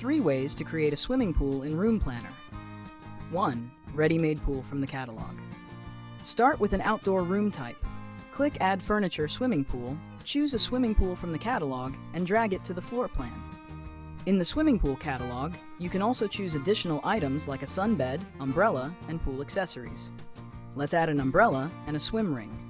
3 ways to create a swimming pool in Room Planner. 1. Ready-made pool from the catalog. Start with an outdoor room type. Click Add Furniture Swimming Pool, choose a swimming pool from the catalog, and drag it to the floor plan. In the swimming pool catalog, you can also choose additional items like a sunbed, umbrella, and pool accessories. Let's add an umbrella and a swim ring.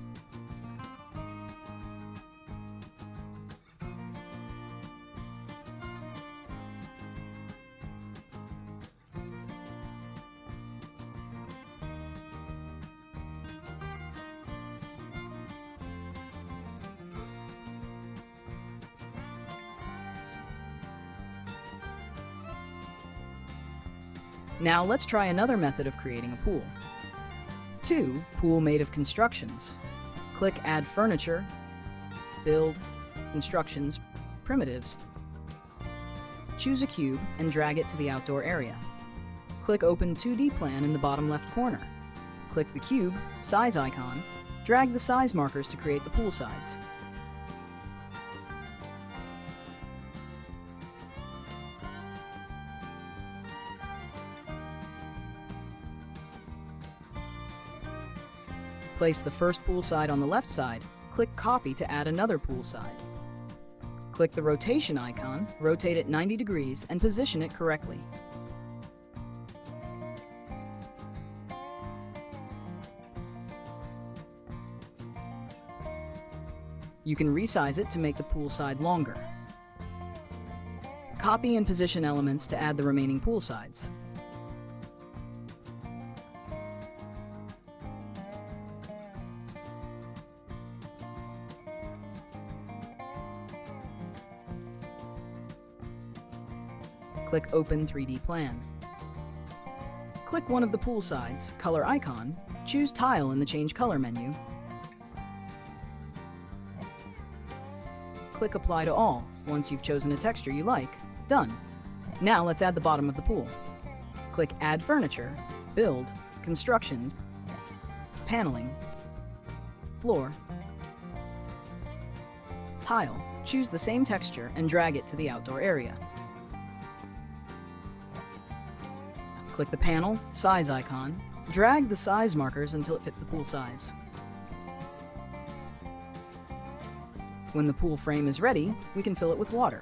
Now let's try another method of creating a pool. 2. Pool made of constructions. Click Add Furniture, Build, Constructions, Primitives. Choose a cube and drag it to the outdoor area. Click Open 2D Plan in the bottom left corner. Click the cube, size icon, drag the size markers to create the pool sides. Place the first pool side on the left side, click Copy to add another pool side. Click the rotation icon, rotate it 90 degrees, and position it correctly. You can resize it to make the pool side longer. Copy and position elements to add the remaining pool sides. Click Open 3D Plan. Click one of the pool sides, color icon, choose Tile in the Change Color menu. Click Apply to All. Once you've chosen a texture you like, done. Now let's add the bottom of the pool. Click Add Furniture, Build, Constructions, Paneling, Floor, Tile. Choose the same texture and drag it to the outdoor area. Click the panel, size icon, drag the size markers until it fits the pool size. When the pool frame is ready, we can fill it with water.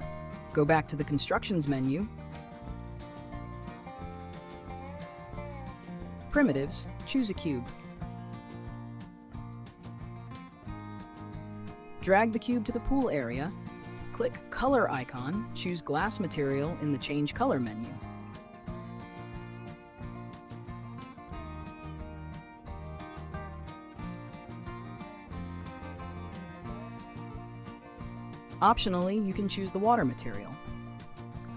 Go back to the Constructions menu, Primitives, choose a cube. Drag the cube to the pool area, click Color icon, choose Glass Material in the Change Color menu. Optionally, you can choose the water material.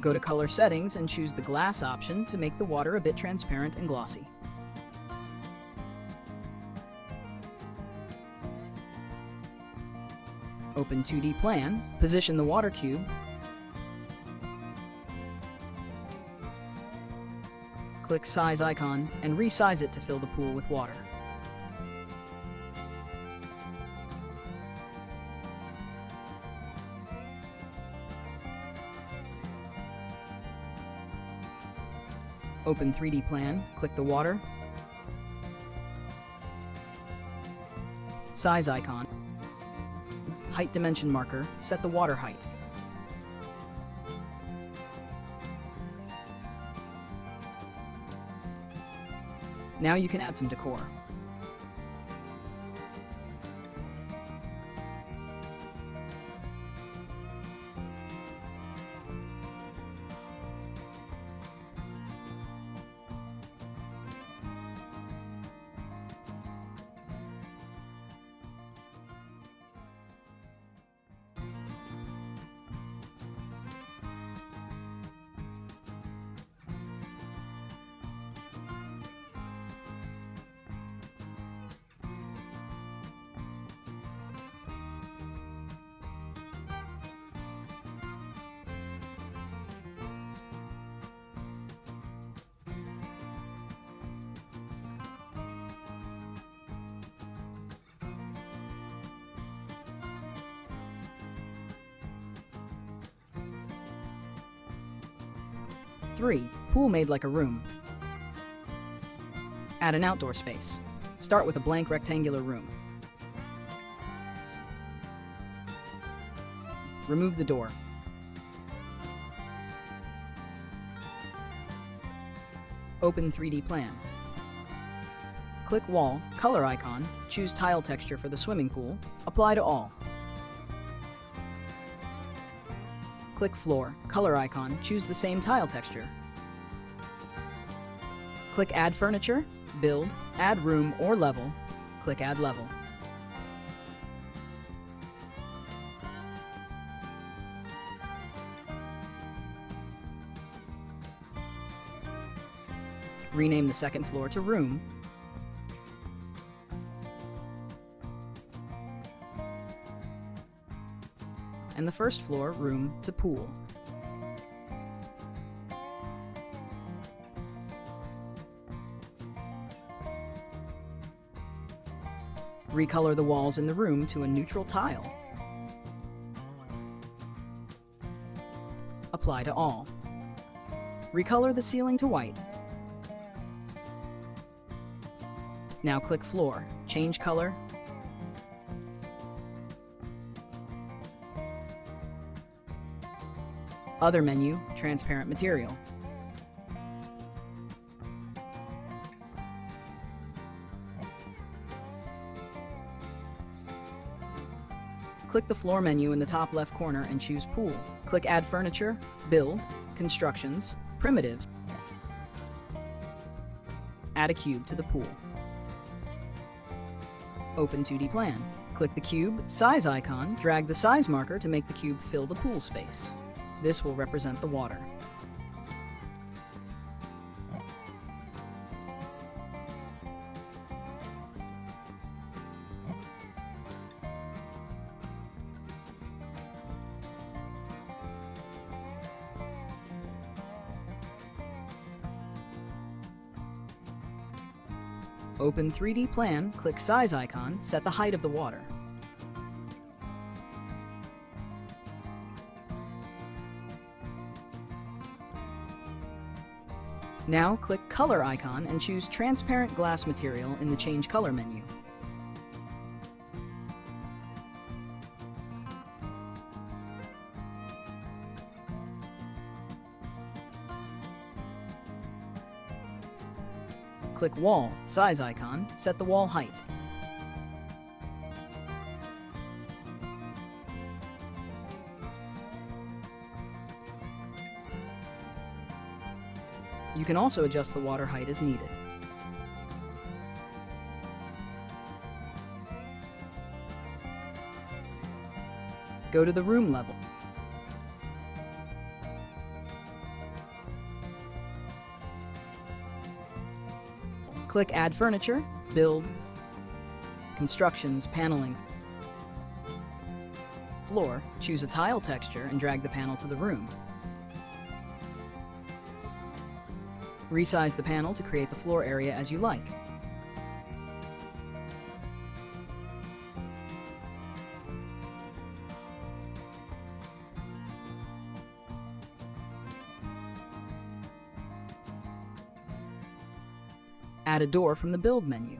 Go to Color Settings and choose the Glass option to make the water a bit transparent and glossy. Open 2D Plan, position the water cube, click Size icon, and resize it to fill the pool with water. Open 3D Plan, click the water, size icon, height dimension marker, set the water height. Now you can add some decor. 3. Pool made like a room. Add an outdoor space. Start with a blank rectangular room. Remove the door. Open 3D plan. Click Wall, Color icon, choose Tile texture for the swimming pool, apply to all. Click Floor, Color icon, choose the same tile texture. Click Add Furniture, Build, Add Room or Level, click Add Level. Rename the second floor to Room. And the first floor, Room, to Pool. Recolor the walls in the room to a neutral tile. Apply to all. Recolor the ceiling to white. Now click Floor, change color, Other menu, transparent material. Click the floor menu in the top left corner and choose Pool. Click Add Furniture, Build, Constructions, Primitives. Add a cube to the pool. Open 2D plan. Click the cube size icon, drag the size marker to make the cube fill the pool space. This will represent the water. Open 3D plan, click size icon, set the height of the water. Now click color icon and choose transparent glass material in the change color menu. Click Wall, size icon, set the wall height. You can also adjust the water height as needed. Go to the room level. Click Add Furniture, Build, Constructions, Paneling, Floor, choose a tile texture and drag the panel to the room. Resize the panel to create the floor area as you like. Add a door from the Build menu.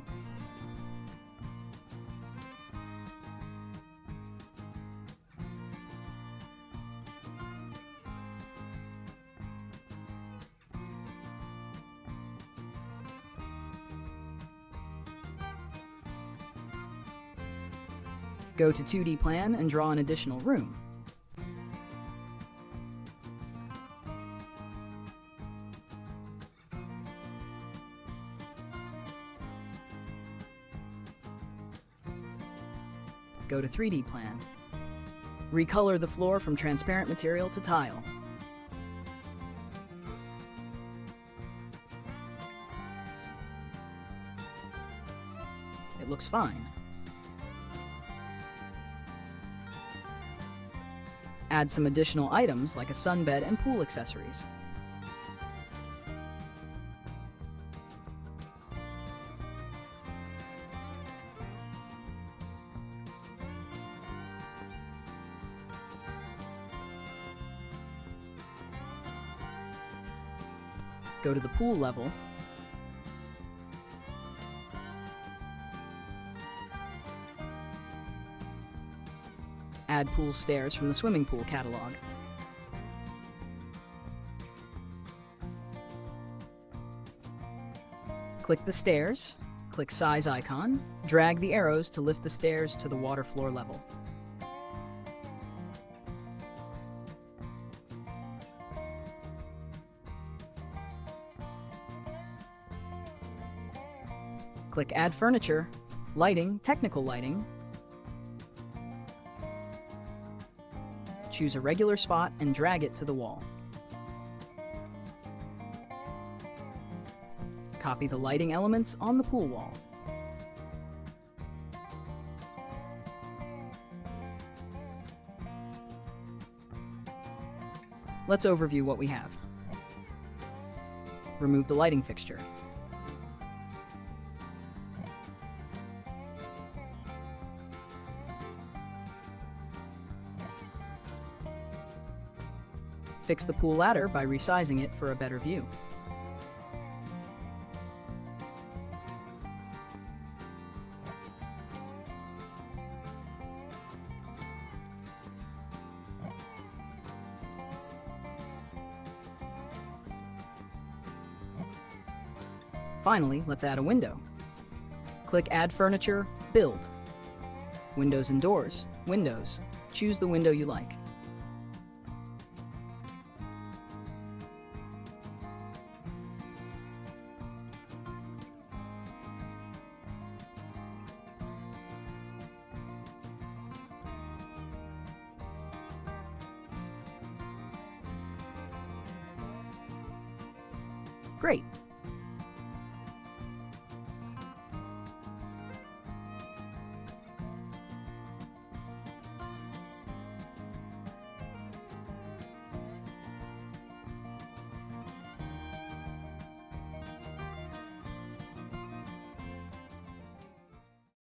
Go to 2D plan and draw an additional room. Go to 3D plan. Recolor the floor from transparent material to tile. It looks fine. Add some additional items like a sunbed and pool accessories. Go to the pool level. Add pool stairs from the swimming pool catalog. Click the stairs, click size icon, drag the arrows to lift the stairs to the water floor level. Click Add Furniture, Lighting, Technical Lighting. Choose a regular spot and drag it to the wall. Copy the lighting elements on the pool wall. Let's overview what we have. Remove the lighting fixture. Fix the pool ladder by resizing it for a better view. Finally, let's add a window. Click Add Furniture, Build. Windows and Doors, Windows. Choose the window you like. Great!